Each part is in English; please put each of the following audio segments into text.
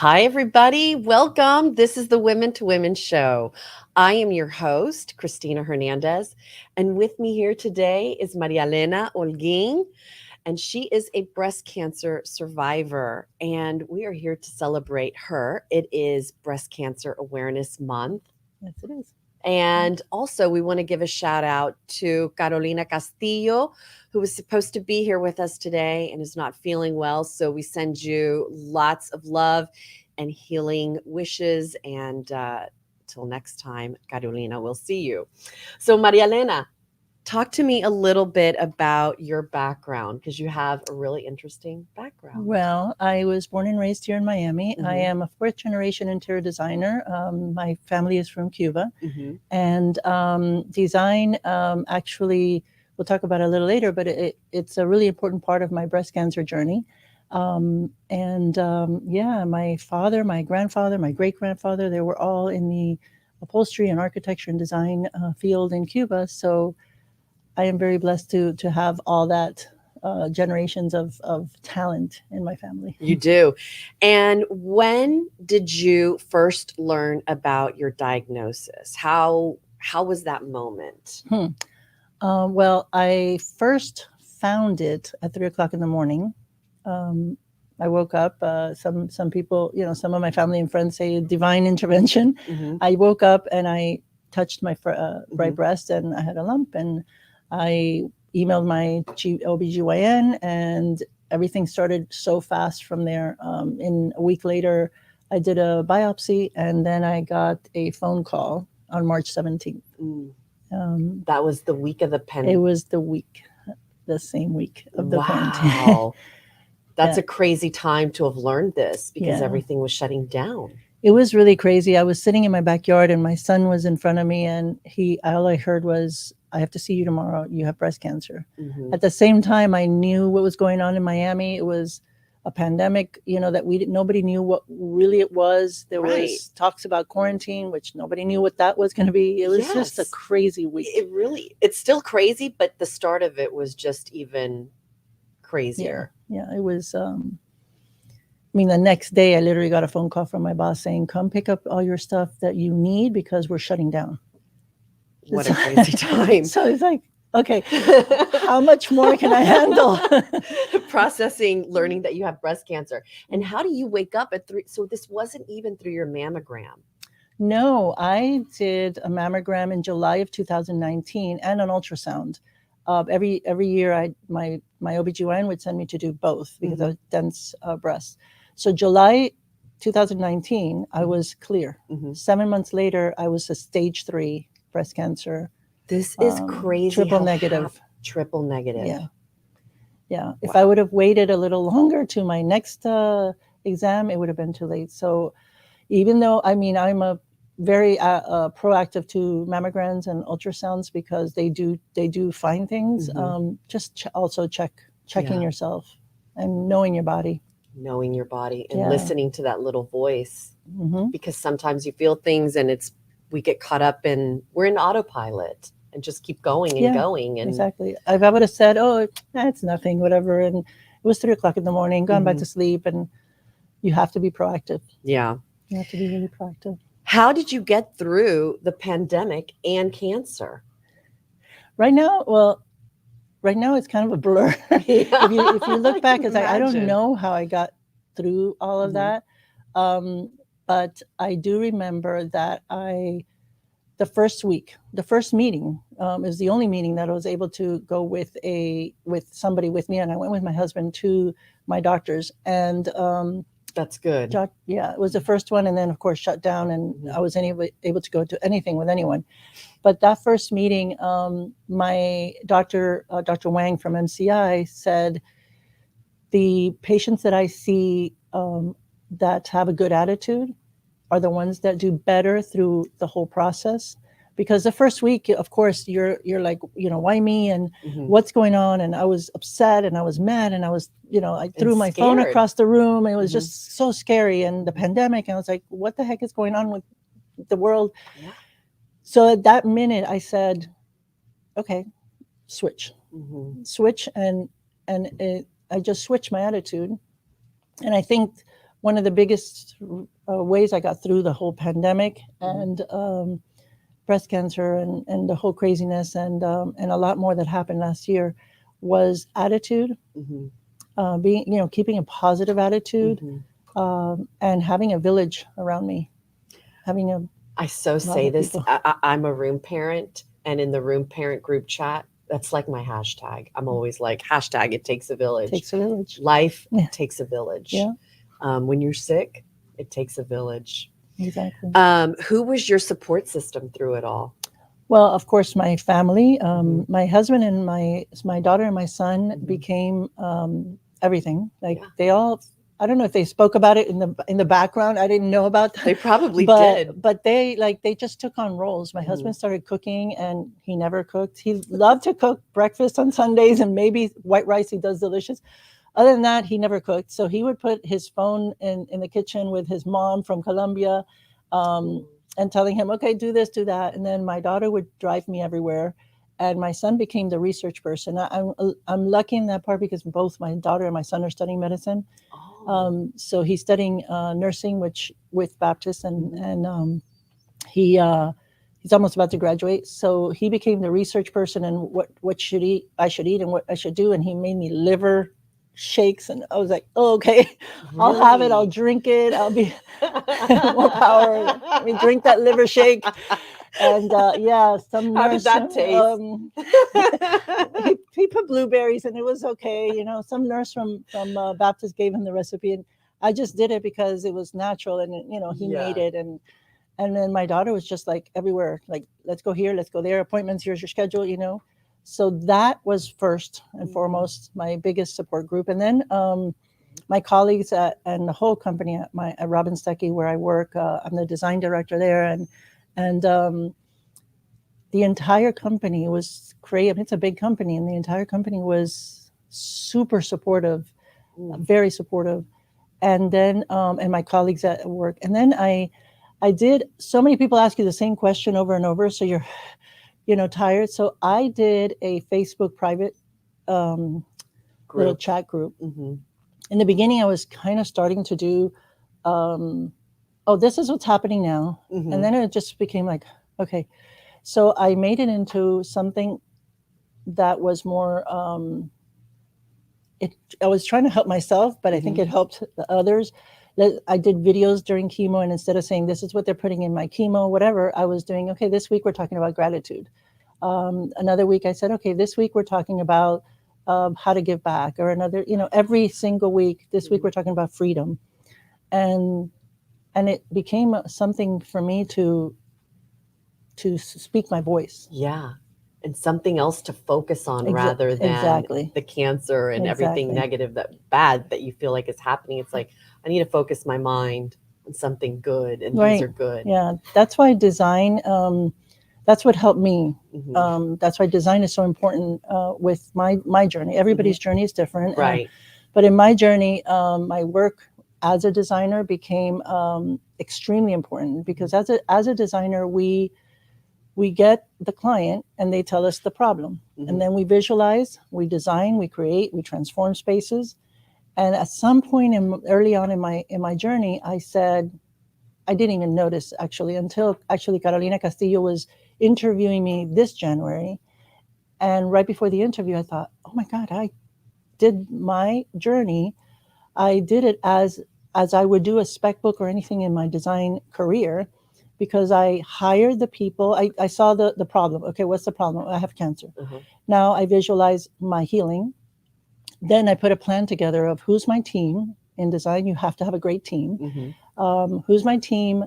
Hi, everybody. Welcome. This is the Women to Women show. I am your host, Cristina Hernandez. And with me here today is Maria Elena Holguin, and she is a breast cancer survivor. And we are here to celebrate her. It is Breast Cancer Awareness Month. Yes, it is. And also, we want to give a shout out to Carolina Castillo, who was supposed to be here with us today and is not feeling well. So we send you lots of love and healing wishes. And till next time, Carolina, we'll see you. So, Maria Elena, talk to me a little bit about your background because you have a really interesting background. Well, I was born and raised here in Miami. I Mhm. am a fourth generation interior designer. My family is from Cuba. Mhm. And design, actually, we'll talk about it a little later, but it's a really important part of my breast cancer journey. Yeah, my father, my grandfather, my great grandfather, they were all in the upholstery and architecture and design field in Cuba. So I am very blessed to have all that generations of talent in my family. You do. And when did you first learn about your diagnosis? How was that moment? Hmm. Well, I first found it at 3 o'clock in the morning. Um, I woke up. Some people, some of my family and friends say divine intervention. Hmm. I woke up and I touched my Hmm. right breast and I had a lump, and I emailed my OBGYN, and everything started so fast from there. In a week later, I did a biopsy, and then I got a phone call on March 17th. Mm. Um, That was the week of the it pen. was the same week of the quarantine. Wow. That's Yeah, a crazy time to have learned this because yeah. everything was shutting down. It was really crazy. I was sitting in my backyard and my son was in front of me, and all I heard was, "I have to see you tomorrow. You have breast cancer." Hmm. At the same time, I knew what was going on in Miami. It was a pandemic, that nobody knew what really it was. There Right. was talks about quarantine, which nobody knew what that was going to be. It was just a Yes. crazy week. It's still crazy, but the start of it was just even Yeah, crazier. yeah. It was. I mean, the next day, I literally got a phone call from my boss saying, "Come pick up all your stuff that you need because we're shutting down." What a So, crazy time. so it's like, okay, how much more can I handle? Processing, learning that you have breast cancer. And Mm. how do you wake up at 3? So this wasn't even through your mammogram. No, I did a mammogram in July of 2019 and an ultrasound. Every year, my OBGYN would send me to do both because I Hmm. was dense breast. So July 2019, I Hmm. was clear. Hmm. 7 months later, I was a stage 3 breast cancer, This is crazy triple how negative. triple negative. Yeah, yeah. If I Wow. would have waited a little longer to my next exam, it would have been too late. So even though, I mean, I'm a very proactive to mammograms and ultrasounds because they do find things. Hmm. Just also checking Yeah. yourself and knowing your body. Knowing your body and Yeah. listening to that little voice Hmm. because sometimes you feel things and we get caught up in, we're in autopilot and just keep going and Yeah, going. And exactly. If I would have said, "Oh, it's nothing, whatever," and it was 3 o'clock in the morning, gone back mhm, to sleep, and you have to be proactive. yeah. You have to be really proactive. How did you get through the pandemic and cancer? Right now, well, right now it's kind of a blur. Yeah, If you look I back, can it's like I don't imagine. know how I got through all of Mhm. that. Um, but I do remember that the first meeting is the only meeting that I was able to go with somebody with me, and I went with my husband to my doctors, and That's good. yeah, it was the first one, and then of course shut down, and Mhm. I wasn't able to go to anything with anyone. But that first meeting, my doctor, Dr. Wang from MCI, said the patients that I see that have a good attitude are the ones that do better through the whole process. Because the first week, of course, you're like, why me, and Mhm. what's going on? And I was upset and I was mad and I was, I And threw my phone scared. across the room. It was Mhm. just so scary, and the Mhm. pandemic. And I was like, what the heck is going on with the world? Yeah. So at that minute, I said, okay, switch, Mhm. switch, and I just switched my attitude. And I think one of the biggest ways I got through the whole pandemic Mhm. and breast cancer and the whole craziness and a lot more that happened last year was attitude, Mhm. being, keeping a positive attitude, Mhm. and having a village around me, having a I so lot say of this. people. I'm a room parent, and in the room parent group chat, that's like my hashtag. I'm always like, hashtag it takes a village. Takes a village. Life Yeah, takes a village. yeah, When you're sick, it takes a village. exactly. Who was your support system through it all? Well, of course, my family, Mhm. my husband and my daughter and my son Mhm. became everything. Like Yeah, they all, I don't know if they spoke about it in the background. I didn't know about that, they probably but did. they just took on roles. My Mhm. husband started cooking, and he never cooked. He loved to cook breakfast on Sundays and maybe white rice. He does delicious. Other than that, he never cooked. So he would put his phone in the kitchen with his mom from Colombia, Mm. and telling him, okay, do this, do that. And then my daughter would drive me everywhere. And my son became the research person. I'm lucky in that part because both my daughter and my son are studying medicine. Oh. So he's studying nursing, which with Baptist, Mhm. and he he's almost about to graduate. So he became the research person and what should eat I should eat and what I should do. And he made me liver shakes, and I was like, oh, okay, I'll have it, I'll Really? drink it, I'll be more power. Let me drink that liver shake. And yeah, some How did nurse that taste? he put blueberries and it was okay. Some nurse from Baptist gave him the recipe, and I just did it because it was natural, and he made Yeah. it. And then my daughter was just like everywhere, like, let's go here, let's go there, appointments, here's your schedule. So that was first and Mhm. foremost my biggest support group. And then my colleagues and the whole company at Robin Stuckey, where I work, I'm the design director there, and the entire company was creative. It's a big company, and the entire company was super supportive, Mm. very supportive. And then and my colleagues at work. And then I did. So many people ask you the same question over and over, so you're tired. So I did a Facebook private um, little Group. chat group. Mhm. In the beginning, I was kind of starting to do, oh, this is what's happening now, and Mhm. then it just became like, okay. So I made it into something that was more. It I was trying to help myself, but I think Mhm. it helped the others. I did videos during chemo, and instead of saying this is what they're putting in my chemo, whatever, I was doing, okay, this week we're talking about gratitude. Another week I said, okay, this week we're talking about how to give back, or another, every single week. This week we're Mhm. talking about freedom, and it became something for me to speak my voice. Yeah. And something else to focus on rather than Exactly, the cancer and everything exactly. negative that bad that you feel like is happening. It's like I need to focus my mind on something good, and these Right. are good. Yeah. That's why design. That's what helped me. Mhm. That's why design is so important with my journey. Mhm. Everybody's journey is different, Right. but in my journey, my work as a designer became extremely important because as a designer, we get the client and they tell us the problem, and Mhm. then we visualize, we design, we create, we transform spaces. And at some point early on in my journey, I said, I didn't even notice actually until actually Carolina Castillo was interviewing me this January. And right before the interview, I thought, oh my God, I did my journey. I did it as I would do a spec book or anything in my design career, because I hired the people. I saw the problem. Okay, what's the problem? I have cancer. Uh-huh. Now I visualize my healing. Then I put a plan together of who's my team. In design, you have to have a great team. Mhm. Who's my team,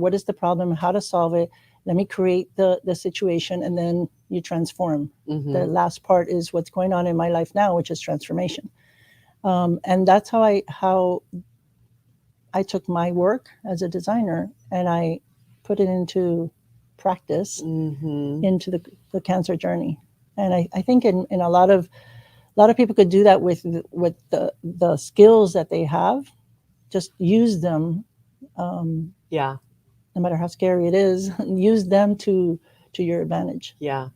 what is the problem, how to solve it. Let me create the situation, and then you transform. The Mhm. last part is what's going on in my life now, which is transformation. And that's how I took my work as a designer and I put it into practice, Mhm. into the cancer journey. And I think in a lot of people could do that with the skills that they have. Just use them, um, Yeah. no matter how scary it is. Use them to your advantage. Yeah.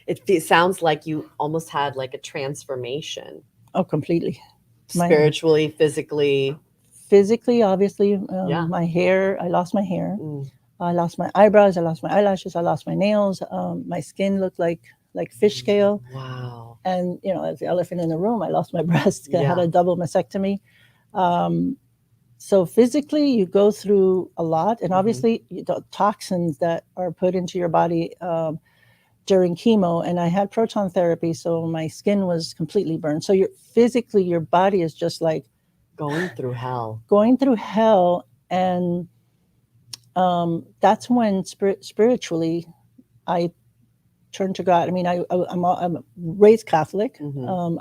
It sounds like you almost had like a transformation Oh, completely. My spiritually, physically. physically, obviously, Yeah. my hair, I lost my hair. Mm. I lost my eyebrows. I lost my eyelashes. I lost my nails. My skin looked like fish scale. Wow. And, you know, as the elephant in the room, I lost my breast. I had Yeah. a double mastectomy. So physically, you go through a lot. And obviously, the toxins that are put into your body during chemo. And I had proton therapy. So my skin was completely burned. So you're physically, your body is just like Going through hell. going through hell. And that's when spiritually I turned to God. I mean, I'm raised Catholic.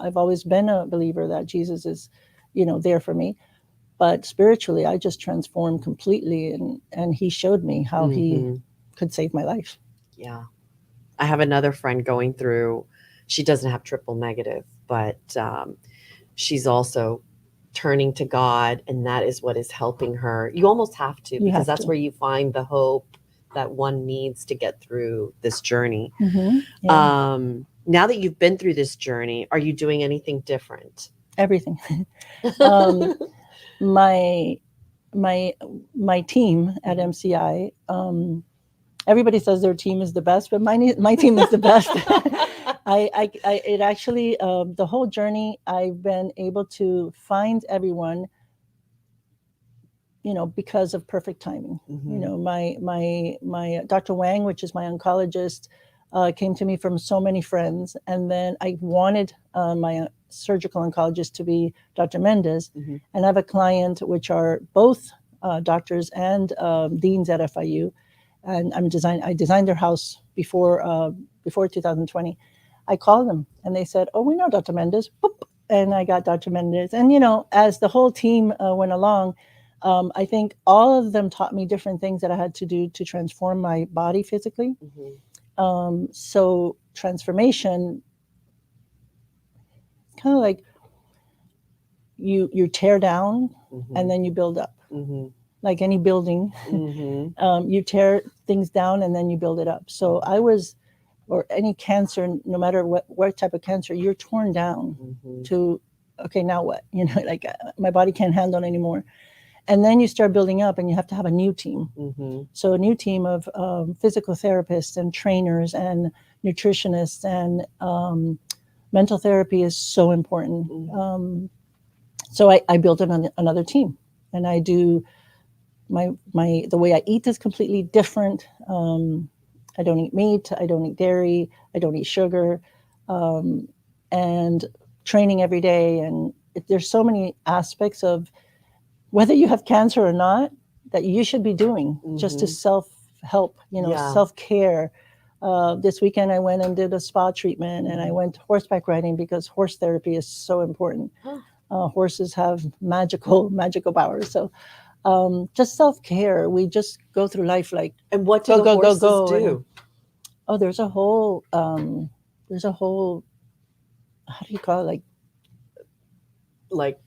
I've always been a believer that Jesus is, you know, there for me. But spiritually, I just transformed completely, and He showed me how He could save my life. Yeah. I have another friend going through, she doesn't have triple negative, but she's also turning to God, and that is what is helping her. You almost have to, You because have that's to. where you find the hope that one needs to get through this journey. Yeah, Now that you've been through this journey, are you doing anything different? everything. um, my my my team at MCI. Everybody says their team is the best, but my team is the best. It actually the whole journey I've been able to find everyone, you know, because of perfect timing. You know, my Dr. Wang, which is my oncologist, came to me from so many friends, and then I wanted my surgical oncologist to be Dr. Mendez, and I have a client which are both doctors and deans at FIU, and I designed their house before 2020. I called them and they said, "Oh, we know Dr. Mendez." Boop. And I got Dr. Mendez, and you know, as the whole team went along. I think all of them taught me different things that I had to do to transform my body physically. So transformation, kind of like you tear down and then you build up. Like any building, you tear things down and then you build it up. So I was, or any cancer, no matter what type of cancer, you're torn down to, okay, now what? You know, like my body can't handle it anymore. And then you start building up and you have to have a new team. So a new team of physical therapists and trainers and nutritionists, and mental therapy is so important. So I built another team, and I do the way I eat is completely different. I don't eat meat, I don't eat dairy, I don't eat sugar, and training every day. And there's so many aspects of whether you have cancer or not that you should be doing just to self-help, you know, self-care. This weekend I went and did a spa treatment, and I went horseback riding because horse therapy is so important. Horses have magical powers. So just self-care. We just go through life like, and what do the horses do? And, there's a whole how do you call it, like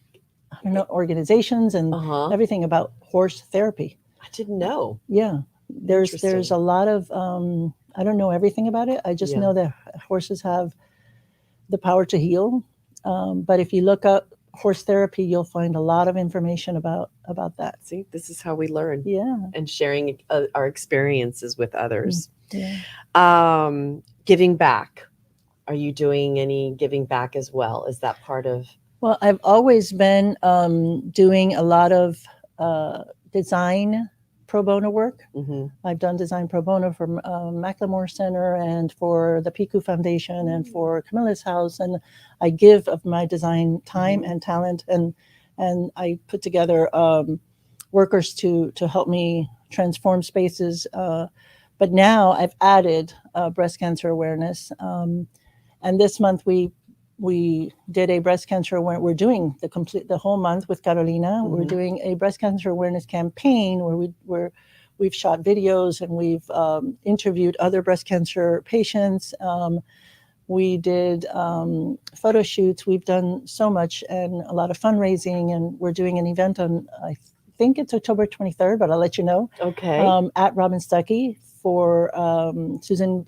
I don't know, organizations and everything about horse therapy. I didn't know. Yeah, there's a lot of I don't know everything about it. I just know that horses have the power to heal. But if you look up horse therapy, you'll find a lot of information about that. See, this is how we learn. Yeah, and sharing our experiences with others. Yeah. Giving back. Are you doing any giving back as well? Is that part of? Well, I've always been doing a lot of design pro bono work. I've done design pro bono for Macklemore Center and for the Piku Foundation and for Camilla's House, and I give of my design time and talent, and I put together workers to help me transform spaces. But now I've added breast cancer awareness, and this month we did a breast cancer awareness. We're doing the whole month with Carolina. We're doing a breast cancer awareness campaign where we've shot videos and we've interviewed other breast cancer patients. We did photo shoots. We've done so much and a lot of fundraising. And we're doing an event on, I think it's October 23rd, but I'll let you know. Okay. At Robin Stuckey for Susan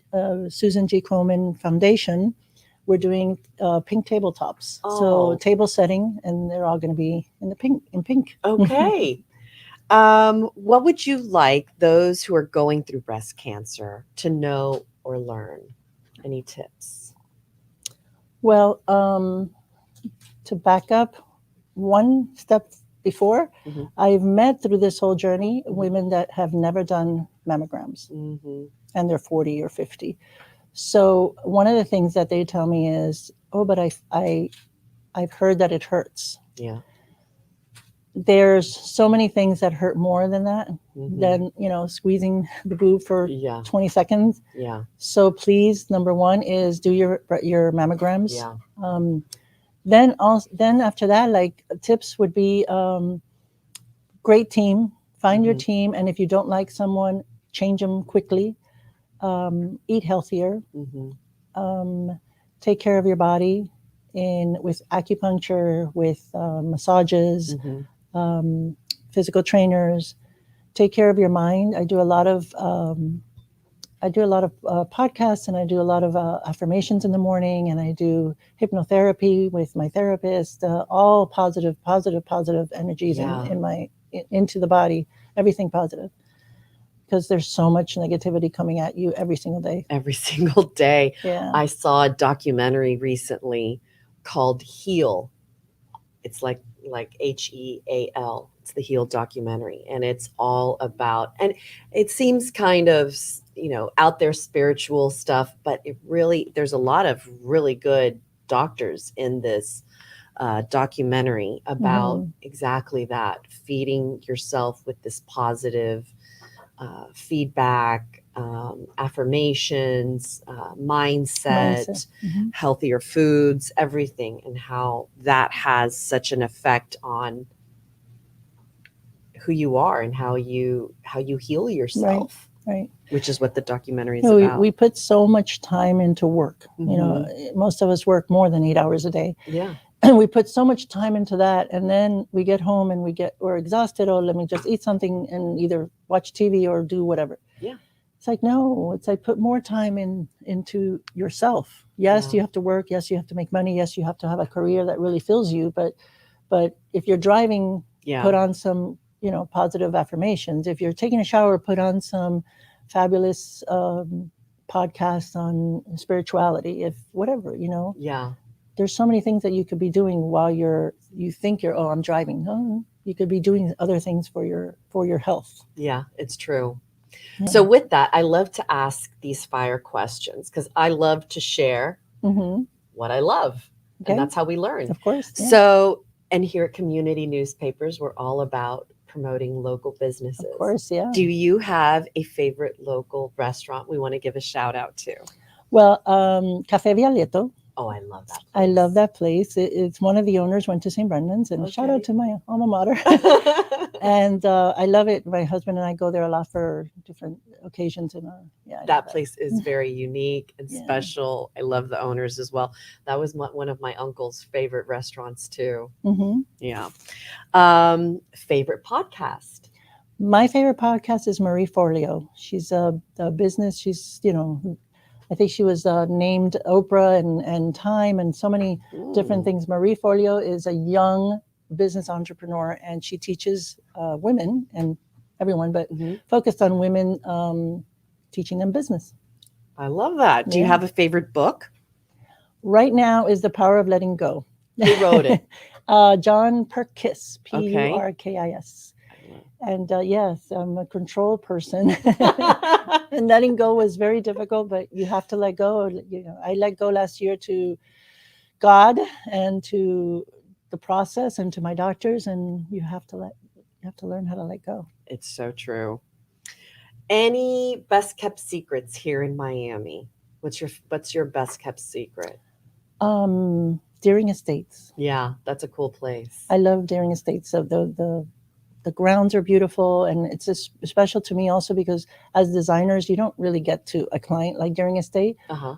G. Komen Foundation. we're doing pink tabletops. So Oh. table setting, and they're all going to be in pink. Okay. What would you like those who are going through breast cancer to know or learn? Any tips? Well, to back up one step before, Mm-hmm. I've met through this whole journey Mhm. women that have never done mammograms, Mm-hmm. and they're 40 or 50. So one of the things that they tell me is, "Oh, but I've heard that it hurts." Yeah. There's so many things that hurt more than that, Mm-hmm. than squeezing the boob for Yeah. 20 seconds. Yeah. So please, number one is do your mammograms. Yeah. Then after that, like tips would be, great team. Find your Mhm. team, and if you don't like someone, change them quickly. Eat healthier. Mm-hmm. Take care of your body with acupuncture, with massages, Mm-hmm. physical trainers. Take care of your mind. I do a lot of podcasts, and I do a lot of affirmations in the morning, and I do hypnotherapy with my therapist. All positive, positive, positive energies Yeah. into the body. Everything positive, because there's so much negativity coming at you every single day. Every single day. Yeah. I saw a documentary recently called Heal. It's like HEAL. It's the Heal documentary, and it's all about, and it seems kind of out there spiritual stuff, but it really, there's a lot of really good doctors in this documentary about exactly that, feeding yourself with this positive feedback, affirmations, mindset, healthier foods, everything, and how that has such an effect on who you are and how you heal yourself. Right. Which is what the documentary is about. We put so much time into work. Most of us work more than 8 hours a day. Yeah. And we put so much time into that, and then we get home and we're exhausted. Oh, let me just eat something and either watch TV or do whatever. Yeah. It's like, no, it's like, put more time into yourself. Yes, Yeah. you have to work. Yes, you have to make money. Yes, you have to have a career that really fills you. But if you're driving, put on some, positive affirmations. If you're taking a shower, put on some fabulous podcasts on spirituality. If whatever, Yeah. there's so many things that you could be doing while you think you're, oh, I'm driving. No, you could be doing other things for your health. Yeah, it's true. Yeah. So with that, I love to ask these fire questions because I love to share what I love. Okay. And that's how we learn. Of course. Yeah. So, and here at Community Newspapers, we're all about promoting local businesses. Of course, yeah. Do you have a favorite local restaurant we want to give a shout out to? Well, Café Vialeto. Oh, I love that place. I love that place. It's one of the owners went to St. Brendan's, and shout out to my alma mater. And I love it. My husband and I go there a lot for different occasions. And that place is very unique and special. I love the owners as well. That was one of my uncle's favorite restaurants too. Yeah. Favorite podcast? My favorite podcast is Marie Forleo. She's a business. She's, I think she was named Oprah and Time and so many different things. Marie Forleo is a young business entrepreneur, and she teaches women and everyone, but focused on women, teaching them business. I love that. Do you have a favorite book? Right now is The Power of Letting Go. Who wrote it? John Perkis, Purkis. And yes, I'm a control person. And letting go was very difficult, but you have to let go. I let go last year to God and to the process and to my doctors, and you have to learn how to let go. It's so true. Any best kept secrets here in Miami? What's your best kept secret? Deering Estates. Yeah, that's a cool place. I love Deering Estates. So the grounds are beautiful, and it's special to me also because as designers, you don't really get to a client like Deering Estate.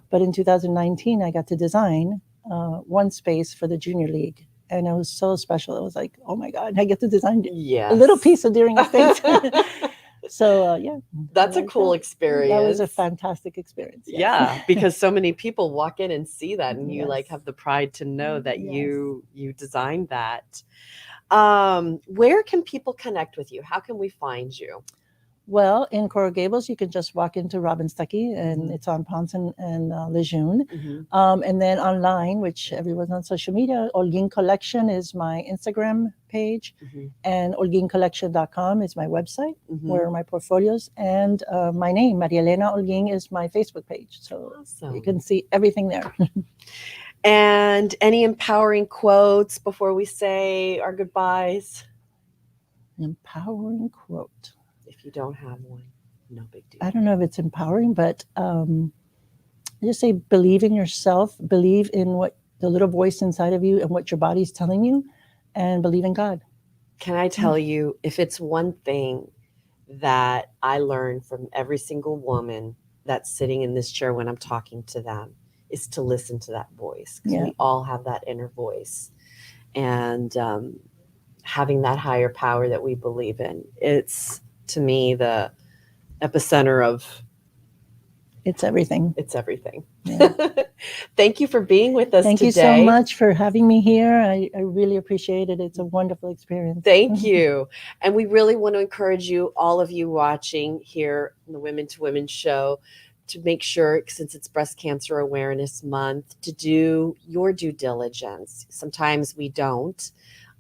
But in 2019, I got to design one space for the junior league, and it was so special. It was like, oh my God, I get to design a little piece of Deering Estates. So yeah, That's a like cool that. That was a experience. fantastic experience. Yes. Yeah, because so many people walk in and see that, and you like Yes. have the pride to know that Yes. you designed that. Where can people connect with you? How can we find you? Well, in Coral Gables, you can just walk into Robin's Tucky, and Mhm. it's on Ponce and Lejeune. Mhm. And then online, which everyone's on social media, Holguin Collection is my Instagram page, Mhm. and holguincollection.com is my website where Mhm. my portfolios, and my name, Maria Elena Holguin, is my Facebook page. So you can Awesome. see everything there. And any empowering quotes before we say our goodbyes? Empowering quote. If you don't have one, no big I deal. don't know if it's empowering, but I just say believe in yourself, believe in what the little voice inside of you and what your body's telling you, and believe in God. Can I tell you, if it's one thing that I learned from every single woman that's sitting in this chair when I'm talking to them, is to listen to that voice, because Yeah. we all have that inner voice. And having that higher power that we believe in, it's to me the epicenter of It's everything. it's everything. Yeah. Thank you for being with us Thank you so today. much for having me here. I really appreciate it. It's a wonderful experience. Thank you. And we really want to encourage you, all of you watching here in the Women to Women show, to make sure, since it's Breast Cancer Awareness Month, to do your due diligence. Sometimes we don't,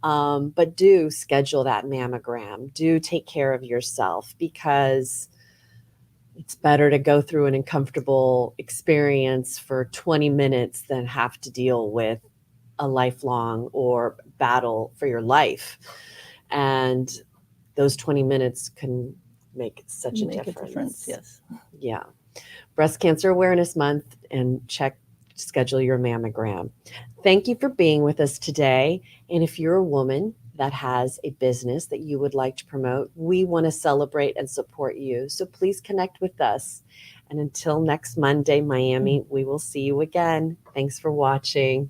but do schedule that mammogram. Do take care of yourself, because it's better to go through an uncomfortable experience for 20 minutes than have to deal with a lifelong or battle for your life. And those 20 minutes can make such a Make difference. a difference, yes. Yeah. Breast Cancer Awareness Month, and schedule your mammogram. Thank you for being with us today. And if you're a woman that has a business that you would like to promote, we want to celebrate and support you. So please connect with us. And until next Monday, Miami, we will see you again. Thanks for watching.